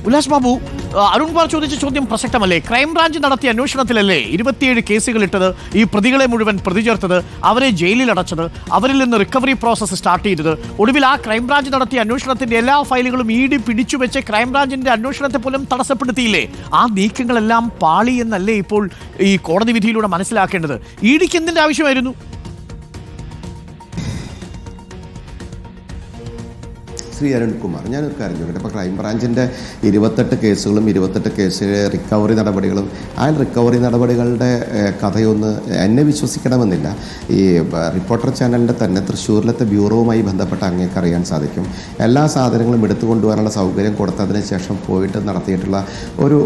ഉല്ലാസ് ബാബു, അരുൺ കുമാർ ചോദിച്ച ചോദ്യം പ്രസക്തമല്ലേ? ക്രൈംബ്രാഞ്ച് നടത്തിയ അന്വേഷണത്തിലല്ലേ 27 കേസുകൾ ഇട്ടത്, ഈ പ്രതികളെ മുഴുവൻ പ്രതി ചേർത്തത്, അവരെ ജയിലിൽ അടച്ചത്, അവരിൽ നിന്ന് റിക്കവറി പ്രോസസ്സ് സ്റ്റാർട്ട് ചെയ്തത്? ഒടുവിൽ ആ ക്രൈംബ്രാഞ്ച് നടത്തിയ അന്വേഷണത്തിന്റെ എല്ലാ ഫയലുകളും ഇഡി പിടിച്ചുവെച്ച് ക്രൈംബ്രാഞ്ചിന്റെ അന്വേഷണത്തെ പോലും തടസ്സപ്പെടുത്തിയില്ലേ? ആ നീക്കങ്ങളെല്ലാം പാളി എന്നല്ലേ ഇപ്പോൾ ഈ കോടതി വിധിയിലൂടെ മനസ്സിലാക്കേണ്ടത്? ഇഡിക്ക് എന്തിന്റെ ആവശ്യമായിരുന്നു? ശ്രീ അരുൺകുമാർ, ഞാനൊരു കാര്യം ചോദിക്കട്ടെ. ഇപ്പോൾ ക്രൈംബ്രാഞ്ചിൻ്റെ 28 കേസുകളും 28 കേസിലെ റിക്കവറി നടപടികളും, ആ റിക്കവറി നടപടികളുടെ കഥയൊന്ന് എന്നെ വിശ്വസിക്കണമെന്നില്ല. ഈ റിപ്പോർട്ടർ ചാനലിൻ്റെ തന്നെ തൃശ്ശൂരിലത്തെ ബ്യൂറോവുമായി ബന്ധപ്പെട്ട് അങ്ങേക്ക് അറിയാൻ സാധിക്കും. എല്ലാ സാധനങ്ങളും എടുത്തു കൊണ്ടുപോകാനുള്ള സൗകര്യം കൊടുത്തതിന് ശേഷം പോയിട്ട് നടത്തിയിട്ടുള്ള ഒരു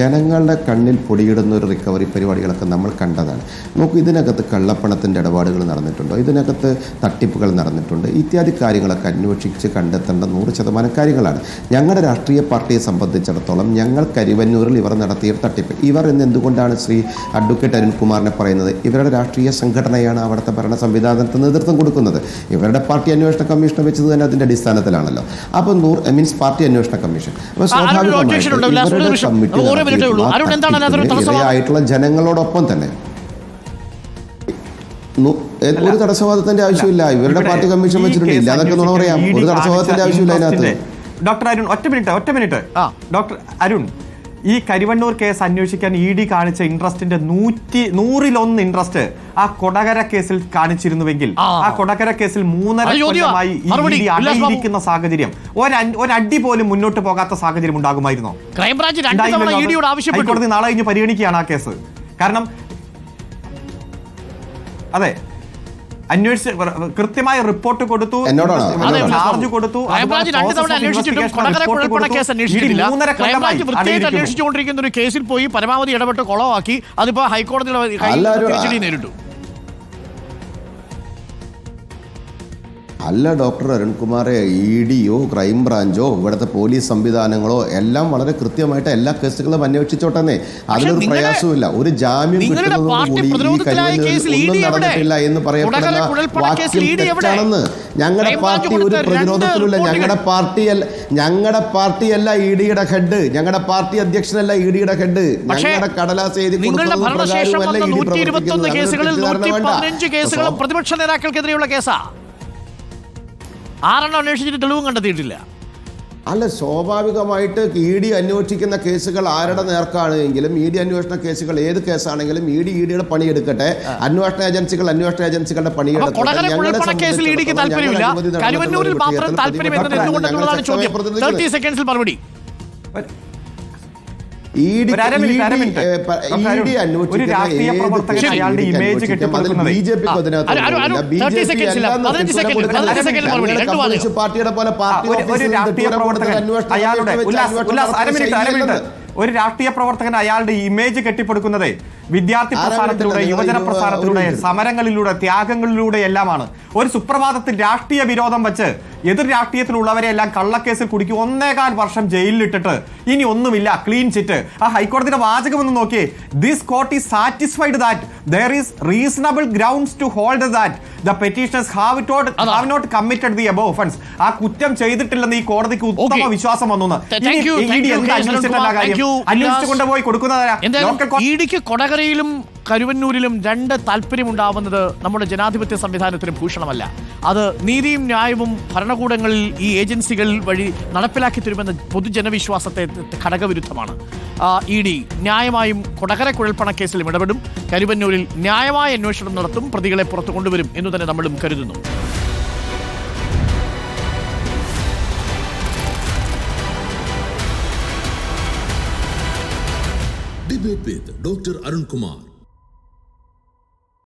ജനങ്ങളുടെ കണ്ണിൽ പൊടിയിടുന്ന ഒരു റിക്കവറി പരിപാടികളൊക്കെ നമ്മൾ കണ്ടതാണ്. നോക്കൂ, ഇതിനകത്ത് കള്ളപ്പണത്തിൻ്റെ ഇടപാടുകൾ നടന്നിട്ടുണ്ടോ, ഇതിനകത്ത് തട്ടിപ്പുകൾ നടന്നിട്ടുണ്ട്, ഇത്യാദി കാര്യങ്ങളൊക്കെ അന്വേഷിച്ച് കണ്ടെത്തേണ്ട 100% കാര്യങ്ങളാണ്. ഞങ്ങളുടെ രാഷ്ട്രീയ പാർട്ടിയെ സംബന്ധിച്ചിടത്തോളം ഞങ്ങൾ കരിവന്നൂരിൽ ഇവർ നടത്തിയ തട്ടിപ്പ്, ഇവർ എന്ന് എന്തുകൊണ്ടാണ് ശ്രീ അഡ്വക്കേറ്റ് അരുൺകുമാറിനെ പറയുന്നത്? ഇവരുടെ രാഷ്ട്രീയ സംഘടനയാണ് അവിടുത്തെ ഭരണ സംവിധാനത്തിന് നേതൃത്വം കൊടുക്കുന്നത്. ഇവരുടെ പാർട്ടി അന്വേഷണ കമ്മീഷനെ വെച്ചത് തന്നെ അതിൻ്റെ അടിസ്ഥാനത്തിലാണല്ലോ. അപ്പോൾ മീൻസ് പാർട്ടി അന്വേഷണ കമ്മീഷൻ ഇരയായിട്ടുള്ള ജനങ്ങളോടൊപ്പം തന്നെ ഒരു തടസ്സവാദത്തിന്റെ ആവശ്യമില്ല. ഇവരുടെ പാർട്ടി കമ്മീഷൻ വെച്ചിട്ടുണ്ട്, ഇല്ല എന്നൊക്കെ നുണ പറയാം. ഒരു തടസ്സവാദത്തിന്റെ ആവശ്യമില്ല അതിനകത്ത്. ഡോക്ടർ അരുൺ, ഒറ്റ മിനിറ്റ്. ഡോക്ടർ അരുൺ, ഈ കരിവണ്ണൂർ കേസ് അന്വേഷിക്കാൻ ഇഡി കാണിച്ച ഇൻട്രസ്റ്റിന്റെ 100% ഇൻട്രസ്റ്റ് ആ കൊടകര കേസിൽ കാണിച്ചിരുന്നുവെങ്കിൽ, ആ കൊടകര കേസിൽ 3.5 കൊല്ലമായി ഇഡി അടയിരിക്കുന്ന സാഹചര്യം, ഒരടി പോലും മുന്നോട്ട് പോകാത്ത സാഹചര്യം ഉണ്ടാകുമായിരുന്നോ? ഹൈക്കോടതി നാളെ കഴിഞ്ഞ് പരിഗണിക്കുകയാണ് ആ കേസ്. കാരണം അതെ, അന്വേഷിച്ച് കൃത്യമായ റിപ്പോർട്ട് കൊടുത്തു, ചാർജ് കൊടുത്തു, അന്വേഷിച്ചുകൊണ്ടിരിക്കുന്ന ഒരു കേസിൽ പോയി പരമാവധി ഇടപെട്ട് കൊളവാക്കി. അതിപ്പോ ഹൈക്കോടതിയുടെ നേരിട്ടു. അല്ല ഡോക്ടർ അരുൺകുമാറെ, ഇഡിയോ ക്രൈംബ്രാഞ്ചോ ഇവിടുത്തെ പോലീസ് സംവിധാനങ്ങളോ എല്ലാം വളരെ കൃത്യമായിട്ട് എല്ലാ കേസുകളും അന്വേഷിച്ചോട്ടെ. അതിലൊരു പ്രയാസമില്ല. ഒരു ജാമ്യം കിട്ടുന്നതോടുകൂടി ഈ ഒന്നും നടന്നിട്ടില്ല എന്ന് പറയപ്പെടുന്ന വാക്യം തെറ്റാണെന്ന്. ഞങ്ങളുടെ പാർട്ടി ഒരു പ്രതിരോധത്തിലുമില്ല. ഞങ്ങളുടെ പാർട്ടിയല്ല ഇഡിയുടെ ഹെഡ്, ഞങ്ങളുടെ പാർട്ടി അധ്യക്ഷനല്ല ഇഡിയുടെ ഹെഡ്. ഞങ്ങളുടെ കടലാസ് എഴുതി പ്രതിപക്ഷ നേതാക്കൾക്കെതിരെയുള്ള കേസാ. 6 അന്വേഷിച്ചിട്ട് തെളിവും കണ്ടെത്തിയിട്ടില്ല. അല്ല, സ്വാഭാവികമായിട്ട് ഇഡി അന്വേഷിക്കുന്ന കേസുകൾ ആരുടെ നേർക്കാണ് എങ്കിലും, ഇഡി അന്വേഷണ കേസുകൾ ഏത് കേസാണെങ്കിലും ഇഡിയുടെ പണിയെടുക്കട്ടെ, അന്വേഷണ ഏജൻസികളുടെ പണിയെടുക്കട്ടെ. പാർട്ടിയുടെ പോലെ ഒരു രാഷ്ട്രീയ പ്രവർത്തകൻ അയാളുടെ ഇമേജ് കെട്ടിപ്പടുക്കുന്നത് വിദ്യാർത്ഥി പ്രസ്ഥാനത്തിലൂടെ, യുവജന പ്രസ്ഥാനത്തിലൂടെ, സമരങ്ങളിലൂടെ, ത്യാഗങ്ങളിലൂടെ എല്ലാമാണ്. ഒരു സുപ്രഭാതത്തിൽ രാഷ്ട്രീയ വിരോധം വെച്ച് എതിർ രാഷ്ട്രീയത്തിലുള്ളവരെ എല്ലാം കള്ളക്കേസിൽ കുടുക്കി 1.25 വർഷം ജയിലിലിട്ടിട്ട് ഇനി ഒന്നുമില്ല, ക്ലീൻ ചിറ്റ്. ആ ഹൈക്കോടതിയുടെ വാചകം ഒന്ന് നോക്കിയേ. This court is satisfied that there is reasonable grounds to hold that the petitioners have not committed the above offense. ആ കുറ്റം ചെയ്തിട്ടില്ലെന്ന് ഈ കോടതിക്ക് ഉത്തമ വിശ്വാസം വന്നു. അന്വേഷിച്ചു കൊണ്ടുപോയി കൊടുക്കുന്നതാ. ഇഡിക്ക് കൊടകരയിലും കരുവന്നൂരിലും 2 താല്പര്യമുണ്ടാവുന്നത് നമ്മുടെ ജനാധിപത്യ സംവിധാനത്തിന് ഭൂഷണമല്ല. അത് നീതിയും ന്യായവും ഭരണകൂടങ്ങളിൽ ഈ ഏജൻസികൾ വഴി നടപ്പിലാക്കി തരുമെന്ന പൊതുജനവിശ്വാസത്തെ ഘടകവിരുദ്ധമാണ്. ഇഡി ന്യായമായും കൊടകര കുഴൽപ്പണക്കേസിലും ഇടപെടും, കരുവന്നൂരിൽ ന്യായമായ അന്വേഷണം നടത്തും, പ്രതികളെ പുറത്തു കൊണ്ടുവരും എന്ന് തന്നെ നമ്മളും കരുതുന്നു. Debate with Dr. Arun Kumar.